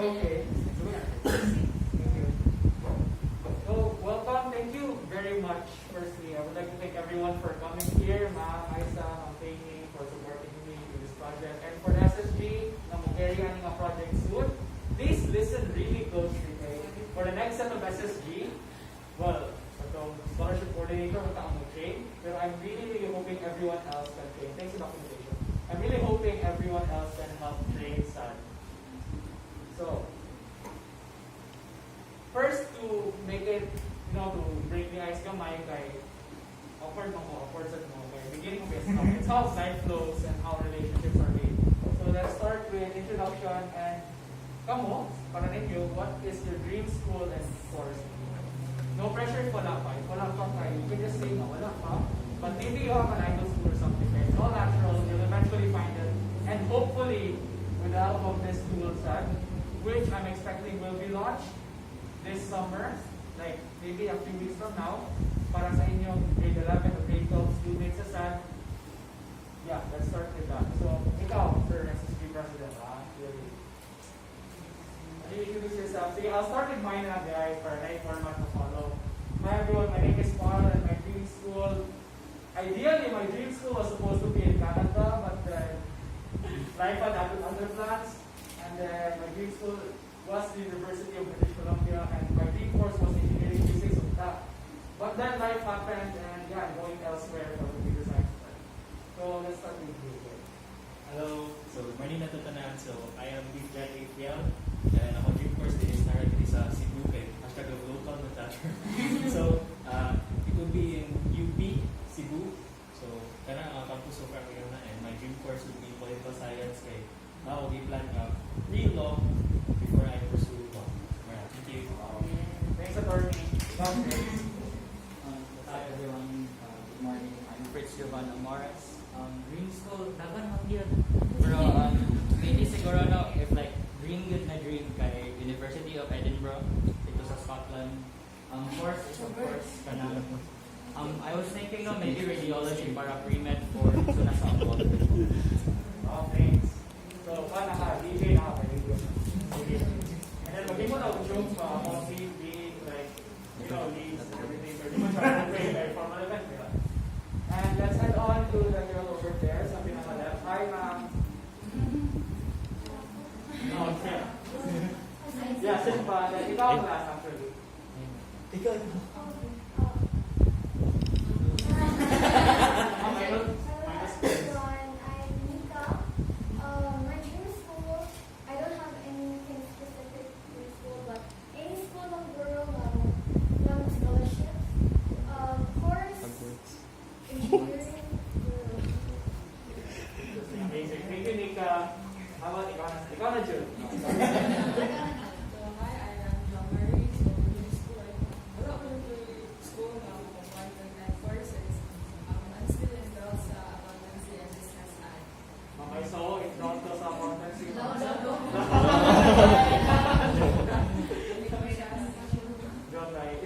okay. Thank you. So, welcome. Thank you very much. Firstly, I would like to thank everyone for coming here. Ma'am, Aisa, Ma'am Penny, for supporting me with this project. And for the SSG, na mag-carry ang project soon, please listen really closely. Okay? For the next set of SSG, well, so scholarship coordinator, mag-train. Pero I'm really hoping everyone else can train. Thanks for the documentation. I'm really hoping everyone else can help train Sun. So, first to make it, to break the ice gamay kay awkward sa mo. Okay, beginning of it. It's how life flows and how relationships are made. So let's start with introduction and kamo, para ninyo, what is your dream school and course? No pressure if wala pa. If wala pa kayo, you can just say no, wala pa. But maybe you have an idol school or something. Right? It's all natural. You'll eventually find it. And hopefully, with the help of this tool set, which I'm expecting will be launched this summer, like maybe a few weeks from now, para sa inyong grade 11 or grade 12 students sa SAD. Yeah, let's start with that. So, ikaw, Sir SSG President, really. Can you introduce yourself? Sige, I'll start with mine na guys para na format to follow. Hi everyone, my name is Paul and my dream school. Ideally, my dream school was supposed to be in Canada, but life had other plans. And then my dream school was the University of British Columbia, and my dream course was engineering physics of that. But then life happened, and yeah, I'm going elsewhere for computer science. So let's start with you. Hello, so my name is Tatanan. So I am with Jan APL, and ako dream course din is narrative sa Cebu, kay hashtag of local na teacher. So it will be in UP, Cebu. So kana ang campus so far na, and my dream course would be political science, kay now we plan real law before I pursue law. Alright, thank you. Thanks, attorney. Hi everyone, good morning. I'm Fritz Jovan Amaras. Dream school, dagan man yun. Pero maybe siguro no, if like dream good na dream kay University of Edinburgh, ito sa Scotland. Course is of course kanang I was thinking no, maybe radiology para pre-med for so nasa ako. Oh, thanks. So, paano ka? DJ na ka, radio. And then, maging mo na joke pa, mostly being like, leads and everything. Pero di mo try to play very formal event, diba? And let's head on to the girl over there, sa pinaka-left. Hi, ma'am. No, okay. Yeah, sit pa. Ikaw ang last, actually. Ikaw. Ikaw na, June.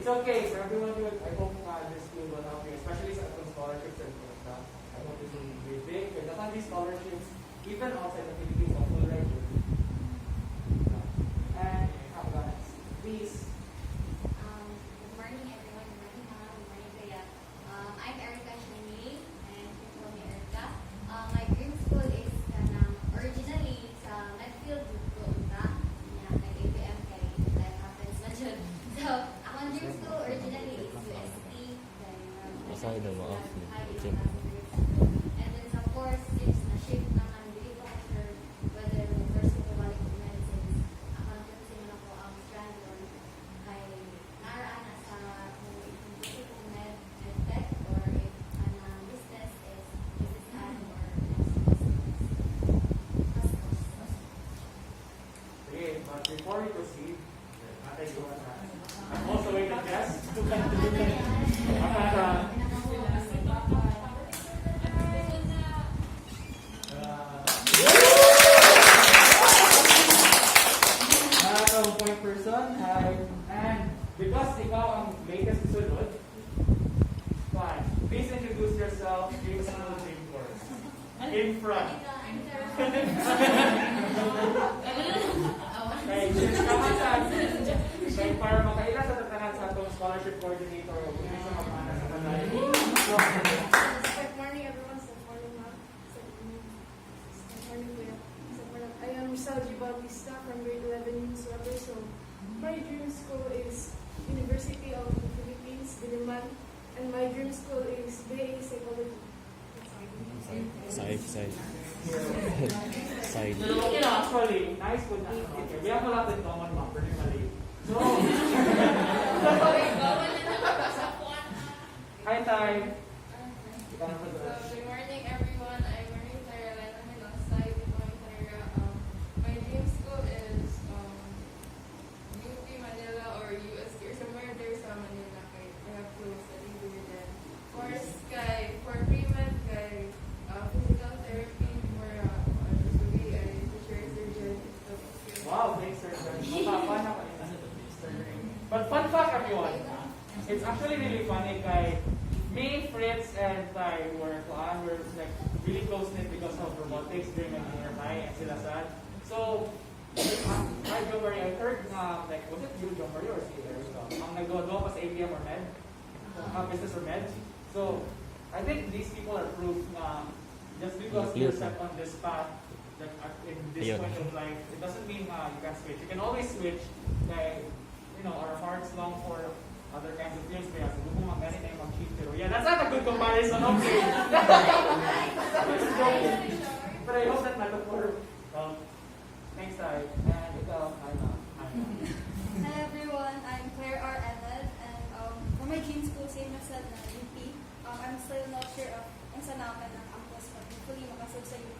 It's okay for everyone to, I hope this school will help you, especially sa scholarships and stuff. I hope this will be big. Because not these scholarships, even outside the Philippines, are full right. And please. Good morning, everyone. Good morning, ma'am. Good morning, Kuya. I'm Erica Shini, and you call me Erica. My dream school is originally sa Medfield Group nag-APM kay life happens na dyan. So, ang dream school originally is UST. Masaya na mo, And then, of course, since na-shift naman, hindi ko sure whether first ko balik ng medicines, accountancy na ako ang strand or kay naraan na sa kung med tech or if ang business is business ad or Okay, but before we proceed, I'm also a guest. Point person, and because ikaw ang latest sunod, fine. Please introduce yourself, dream school, dream course. In front. Kay since kaman sa kay para makaila sa tatanan sa atong scholarship coordinator ug hindi sa magmana sa tanan. So, Good morning, everyone. Good morning, ma'am. Good morning, kuya. Good morning. I am Salji Bautista from grade 11 Newsletter. So, my dream school is University of the Philippines, Diliman, and my dream school is BA Psychology. Side. Side. you know, actually, nice good na. Okay, we have a lot in common, ma'am, pretty mali. So, hi, Tay. Good morning, everyone. I'm Marie Tyra Lena Menasay. Good morning, Tyra. My dream school is UP Manila or UST or somewhere there sa Manila. Kay I have to study there. For Sky, for pre-med, kay physical therapy, for to be a teacher, surgeon. Wow, thanks, sir. Mapapa na ko rin. But fun fact, everyone, it's actually really funny kay me, Fritz, and Ty were like really close knit because of robotics during junior high and sila sad. So, hi, Joe Marie, I heard like, was it you, Joe Marie, or si Erica? Ang naggawa pa sa ABM or Med? Business or Med? So, I think these people are proof na just because you're set on this path, like in this point of life, it doesn't mean you can switch. You can always switch. Like, you know, our hearts long for other kinds of fields. Kaya siguro kung magani na yung mag-cheat. Pero yeah, that's not a good comparison, okay? But I hope that na-look for, thanks, Ty. And ikaw, Aina. Hi everyone, I'm Claire R. Emmett, and for my dream school, same as said na UP. I'm still not sure of kung saan naman ang campus, but hopefully makasab sa UP.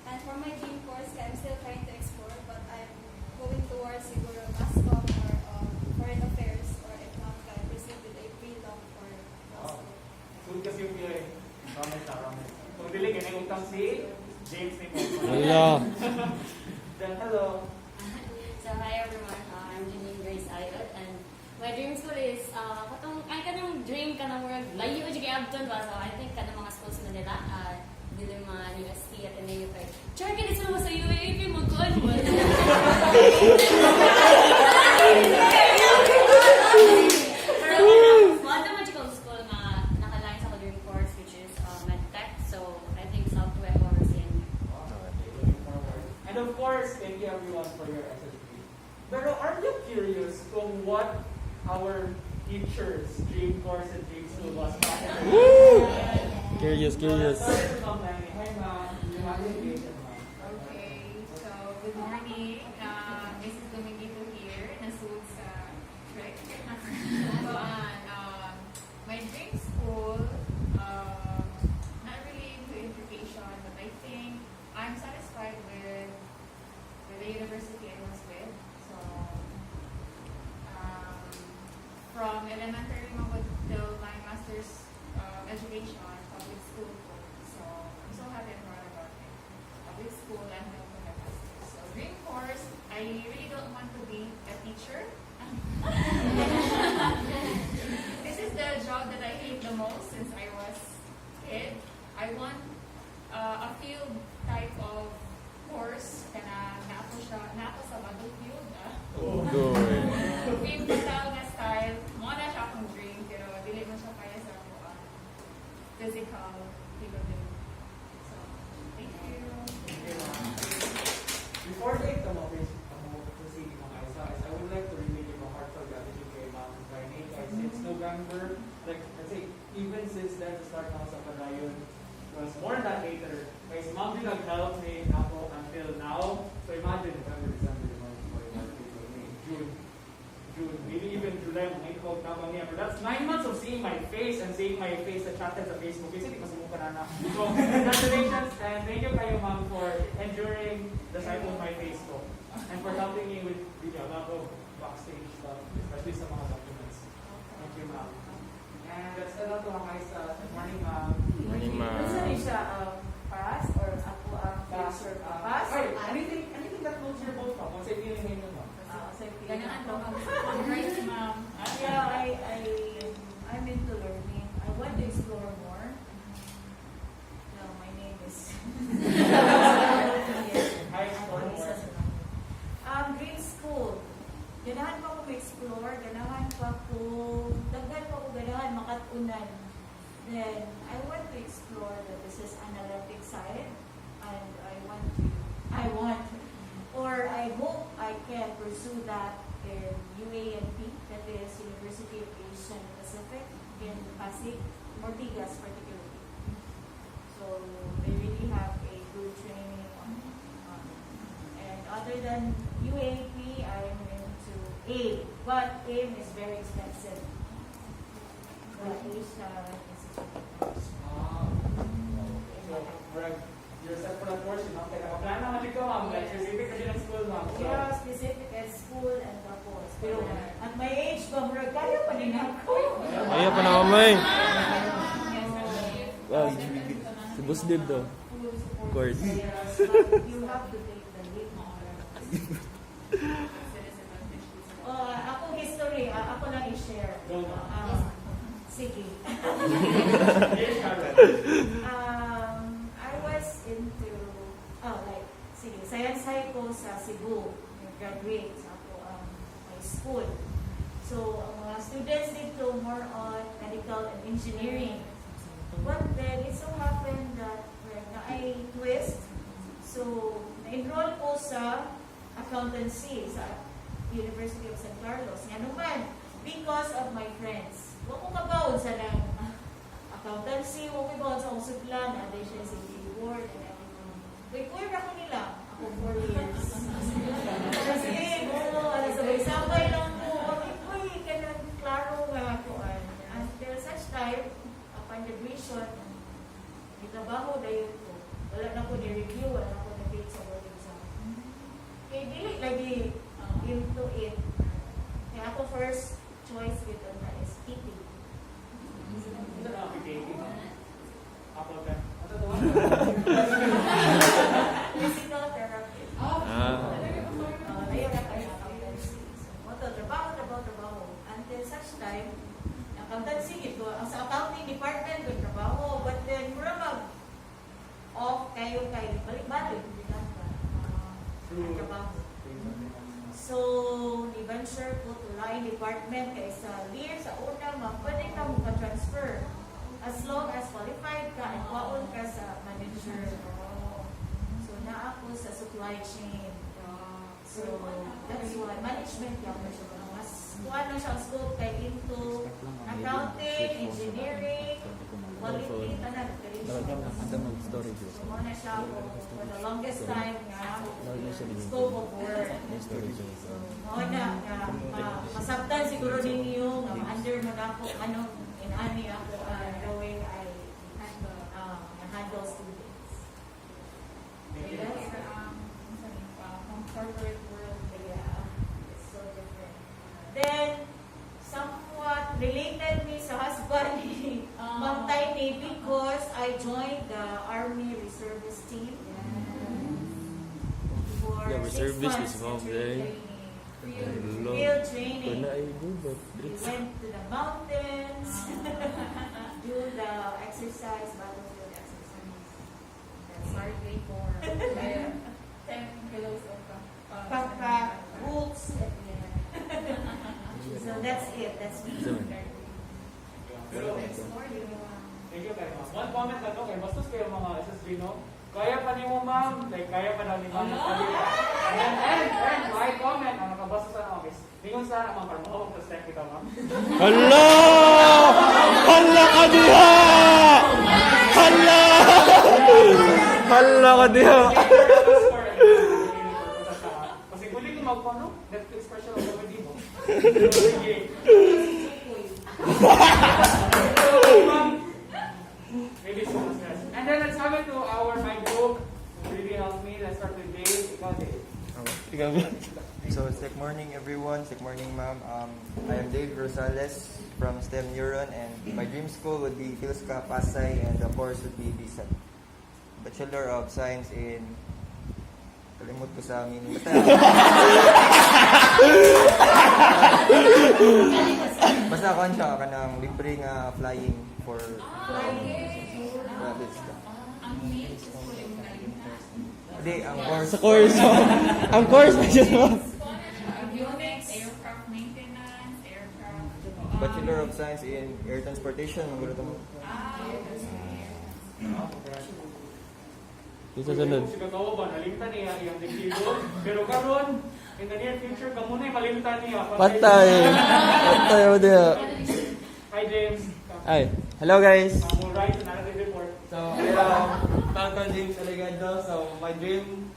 And for my dream course, I'm still trying to explore, but I'm going towards siguro MASCOM or Foreign Affairs, or if not, I proceed with a pre-law for law school. Sulit kasi yung PI. Ramen na, ramen. Kung dili, ganyan utang si James ni Hello. Then, hello. So hi everyone, I'm Janine Grace Ayot, and my dream school is kanang dream kanang murag layo jud kay abton ba, so I think kanang mga schools na nila Diliman, UST at Ateneo kay char kay sa mga sa UAP magkuan mo. Pero one magical school na nakalain sa dream course, which is MedTech, so I think Southwest or CNU. And of course, thank you everyone for your SSP. Pero are you curious kung what our teachers' dream course and dream school was? Curious. Sorry to come, Manny. Hi, ma'am. You have the invitation, ma'am. Okay, so good morning. This is Dominguito here, nasuot sa Trek. So, my dream school, not really into education, but I think I'm satisfied with the university I was with. So, from elementary mo till my master's education, public school po. So, I'm so happy and proud about it. Public school and then to my master's. So, dream course, I really don't want to be a teacher. This is the job that I hate the most since I was a kid. I want a field type of course na napo sa bagong field. Field na style, mo na siya akong dream, pero dili mo siya kaya sa physical capability. So, thank you. Before they come up with proceeding mga isa, I would like to really give a heartfelt gratitude kay Ma'am Carney. Since November, like, let's say, even since then, the start na sa Padayon, was more than that later. Guys, Ma'am din nag-help me ako until now. So imagine, November, December, June, maybe even July, mga ikaw na niya. But that's 9 months of seeing my face and seeing my face na chatted sa Facebook. Kasi hindi masumuka na. So, congratulations and thank you kayo, Ma'am, for enduring the cycle of my Facebook and for helping me with a lot of backstage stuff, especially sa mga documents. Thank you, Ma'am. And that's it to mga isa. Good morning, Ma'am. Morning, ma'am. Ano siya, pass or ako ang Pass. pass? Anything that floats your boat, Ma'am. Kung sa hindi yung mo, Ma'am. Ganyan ang Grace, ma'am. Yeah, I'm into learning. I want to explore more. No, my name is Hi, explore more. Green School. pursue that in UANP, that is University of Asian Pacific in Pasig, Ortigas particularly. So they really have a good training and other than UANP, I'm into AIM, but AIM is very expensive. The Asia Institute. So, murag, you're set for the course, you know? Kaya nakaplano naman ikaw, ma'am. Like, specific kasi ng school, ma'am. So, Yeah, specific at school and tapos. Pero at my age, murag, kaya pa din ako. Ayaw pa na kamay. Wow, si Boss Dib daw. Court. You have to take the lead. Ako history, ako lang i-share. Go, ma'am. Sige. Yes, Carol. I was into, sige, science high ko sa Cebu, graduate sa ako my school. So, ang mga students dito more on medical and engineering. But then, it so happened that I twist. So, na-enroll ko sa accountancy sa University of San Carlos. Nga naman, because of my friends. Huwag ko kabawon sa lang accountancy, huwag ko kabawon sa usap lang, na siya sa board and everything. Kuy-kuy ako nila. Ako 4 years. Kasi, sabay-sabay lang ko. Kuy, kailan klaro nga ako. Until such time, upon graduation, itabaho dayon ko. Wala na ko ni-review, wala na ko na-take sa board exam. Kaya dili lagi into it. Kaya ako first choice dito na is PT. Ito na, PKP. Apple pen. Ito to, Physical therapy. Layo na kayo accountancy. So, trabaho. Until such time, accountancy ito, ang sa accounting department ko trabaho, but then mura off kayo balik-balik. Trabaho. So, ni-venture ko to line department kaya sa lear, sa una, pwede ka mo transfer as long as qualified ka at waon ka sa manager. So, na ako sa supply chain. So, that's why management yung mas kuha na siya ang scope kay into accounting, engineering, quality, tanan. Storage. So, muna siya for the longest time nga scope of work. So, muna masabtan siguro ninyo nga ma-under mo na ako ani ako the way I handle students. Yes, corporate world, yeah, it's so different. Then, somewhat related me sa husband ni Ma'am Tiny because I joined the Army Reservist team for Yeah, 6 reservist months is Ma'am training. Hello. Field training. Kuna ay good, We went to the mountains, do the exercise, battlefield exercise. That's our way for 10 kilos of backpack, boots, so that's it. That's me. Pero, thank you kayo, ma'am. One comment lang, okay, bastos kayo mga SSG, no? Kaya pa ni mo, ma'am. Like, kaya pa daw ni ma'am. And my comment, ang nakabasa sa office. Ningon sa mga parmo, tapos check kita, ma'am. Hala! Hala ka diha! Hala! Hala ka diha! Kasi kuli ko magpano, Netflix special ang comedy mo. Maybe so much stress. And then let's have it to my group. Who really helped me. Let's start with Dave. Ikaw, Dave. So, sick morning everyone, sick morning ma'am. I am Dave Rosales from STEM Neuron and my dream school would be Philska Pasay and the course would be BSAT. Bachelor of Science in... Kalimut ko sa amin. Basta ako siya ka ng libre nga flying for... rabbits ka. Hindi, ang course. Sa course. Ang course na siya. avionics, aircraft maintenance, aircraft. Bachelor of Science in Air Transportation. Ang gulo mo. Isa sunod. Si Katawa ba, nalimtan niya iyang diktibo. Pero karon, in the near future, kamo na yung malimtan niya. Patay. Patay mo dia. Hi James. Ay, hello guys. We'll write a narrative report. So, I am Falcon James Alegado. So, my dream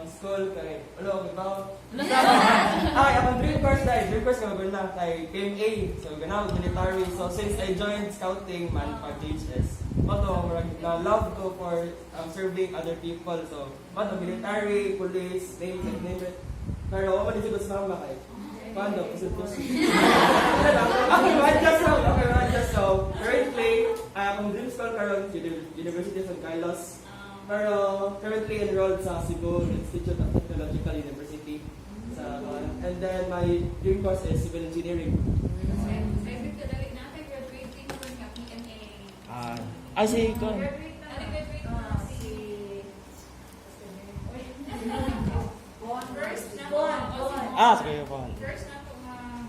school kay akong dream course ka maganda kay PMA. So, ganaw military. So, since I joined scouting man pa JHS, mato na love ko for serving other people. So, mato military, police, name it. Pero ako man dito sa mga kay paano? Okay, one just so. Currently, akong dream school karon University of San Carlos. Pero currently enrolled sa Cebu Institute of Technological University. And then my dream course is civil engineering. Ay, si Kon. Ah, sige po. First na po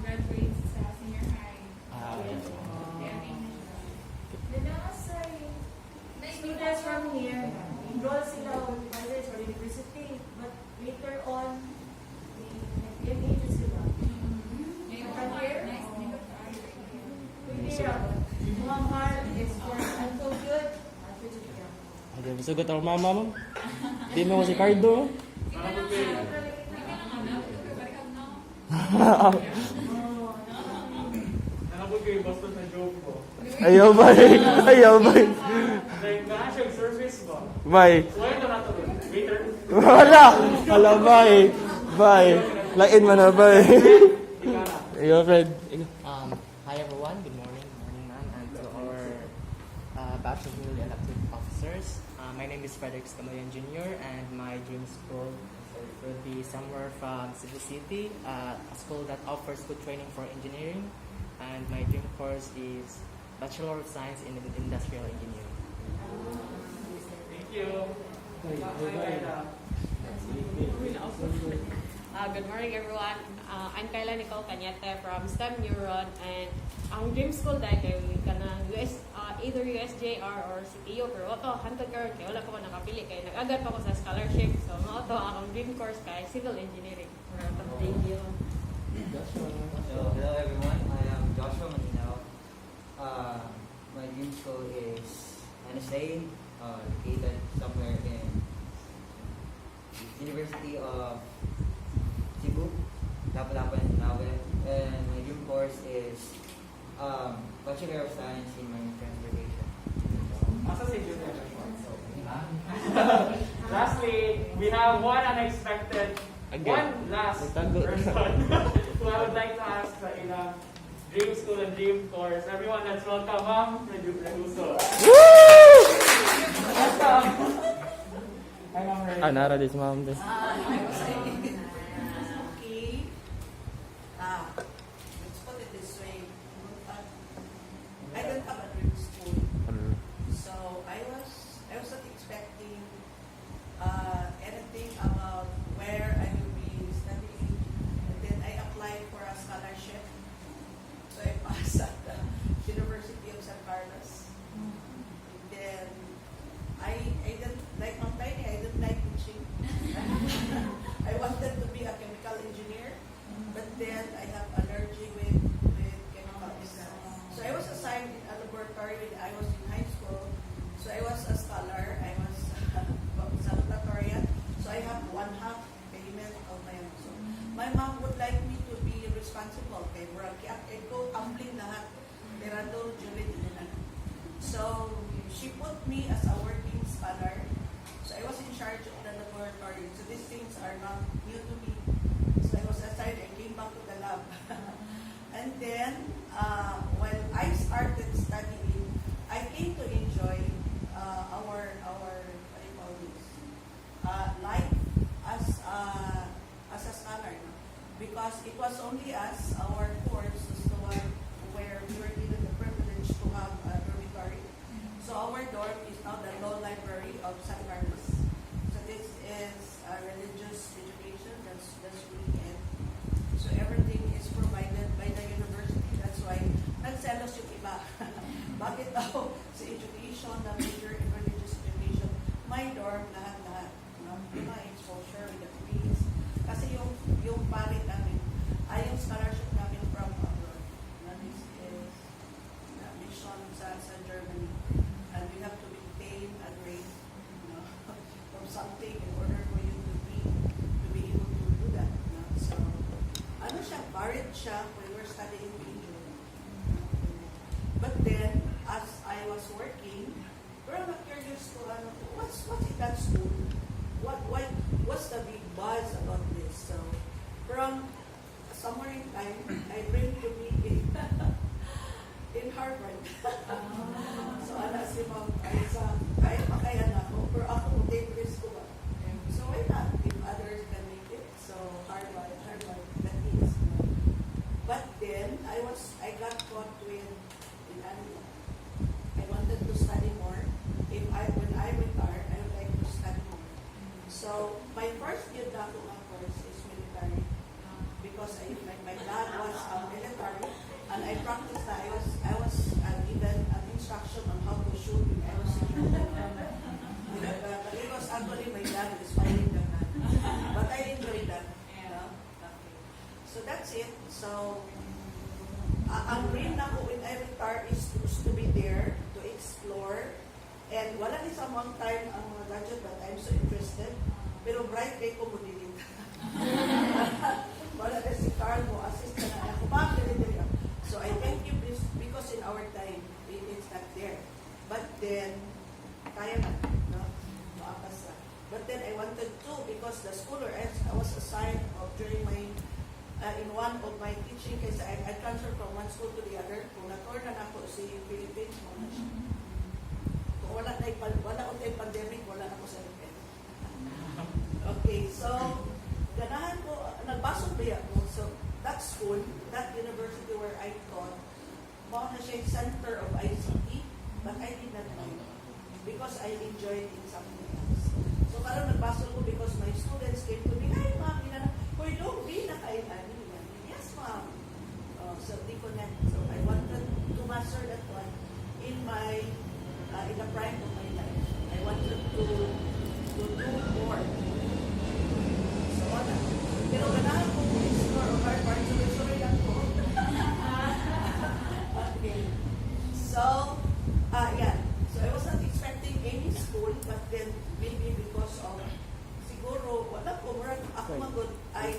graduate sa senior high. Okay. Students from here enroll sila on college or university, but later on, nag-MA sila. Pwede mga mahal is for until good, until good. Okay, masugot ako mama mo. Di mo ko si Cardo. Nakapag kayo basta na joke ko. Ayaw ba? Ayaw ba? Like, na-actual service ba? Bye. Wala ito na ito. Waiter. Wala. Wala, bye. Bye. Lain mo na, bye. Ayaw, Fred. Hi everyone, good morning, ma'am, and to our batch of newly elected officers. My name is Frederick Scamayan Jr. and my dream school will be somewhere from Cebu City, a school that offers good training for engineering. And my dream course is Bachelor of Science in Industrial Engineering. Thank you. Good morning, everyone. I'm Kayla Nicole Cañete from STEM Neuron, and ang dream school dahil kay kanang either USJR or CTU, pero ito, hantod karon kay wala pa ko nakapili kay nag-agad pa ko sa scholarship. So, mao to akong dream course kay Civil Engineering. Thank you. So, hello everyone. I am Joshua Maninaw. My dream school is NSA, located somewhere in University of Cebu, Lapu-Lapu and Nawe. And my dream course is Bachelor of Science in Marine Transportation. Lastly, we have one unexpected, one last person who I would like to ask sa ilang dream school and dream course. Everyone, let's welcome Ma'am Reduso. Welcome. Hi, Ma'am Reduso. Ah, nara din si ma'am din. Let's put it this way. I don't have a dream school. So I was not expecting anything about where I will be studying. And then I applied for a scholarship. So I passed at the University of San Carlos. And then I didn't like Mount Tiny, I didn't like teaching. I wanted to be a chemical engineer, but then I have allergy with chemicals. So I was assigned in a laboratory when I was in high school. So I was a scholar, I was salutatorian. So I have 1/2 payment of my own. So my mom would like me to be responsible. Kay Murag Eko, ampling lahat. Mirador, Julie, so she put me as a working scholar. So I was in charge of the laboratory. So these things are not new to me. So I was assigned and came back to the lab. And then when I started studying, I came to enjoy our what do you call this? Life as a scholar, no? Because it was only us, our course was the one where we were given the privilege to have a dormitory. So our dorm is now the Law Library of San Carlos. So this is religious education. That's really it. So everything is provided by the university. That's why nagselos yung iba. Bakit daw sa education, na major in religious education, my dorm, lahat. married siya when we were studying in June. But then, as I was working, pero I'm curious to what's in that school? What's the big buzz about this? So, from somewhere in time, I dreamed to be in Harvard. So, ana si Ma'am Aiza, kaya pa kaya na ako, pero ako take risk ko ba? So, why not? If others can make it, so Harvard, that is. But then, I got caught with, I wanted to study more. When I retire, I would like to study more. So, my first year course is military because my dad was military and I practiced that. I was given an instruction on how to shoot when I was in but it was actually my dad is fighting the gun. But I enjoyed that. Okay. So that's it. So, ang dream na ko when I retire is to be there, to explore. And wala ni sa mga time ang mga gadget but I'm so interested. Pero bright day ko mo din. Wala na si Carl mo, assist ka na ako. So I thank you because in our time, it's not there. But then, kaya na, no? Maapas na. But then I wanted to because the school I was assigned during my in one of my teaching kasi I transferred from one school to the other. Kung na-tour na ako si Philippines, muna siya. Kung wala untay pandemic, wala na ako sa Philippines. Okay, so, ganahan ko, nagbasok ba ako. So, that school, that university where I taught, baka na siya yung center of ICT, but I did not like it because I enjoyed in something else. So, parang nagbasok ko because my students came to me, "Hi, ma'am, hoy, don't be nakailan." Yes, ma'am. So, di connect. So, I wanted to master that one in my, in the prime of my life. I wanted to do more. So, wala. Pero ganahan ko kung explore of our part, so sorry lang po. Okay. So, yeah. So, I was not expecting any school, but then maybe because of siguro, wala ko, ako magod, I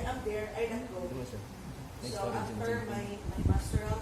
am there, I not go. So, after my masteral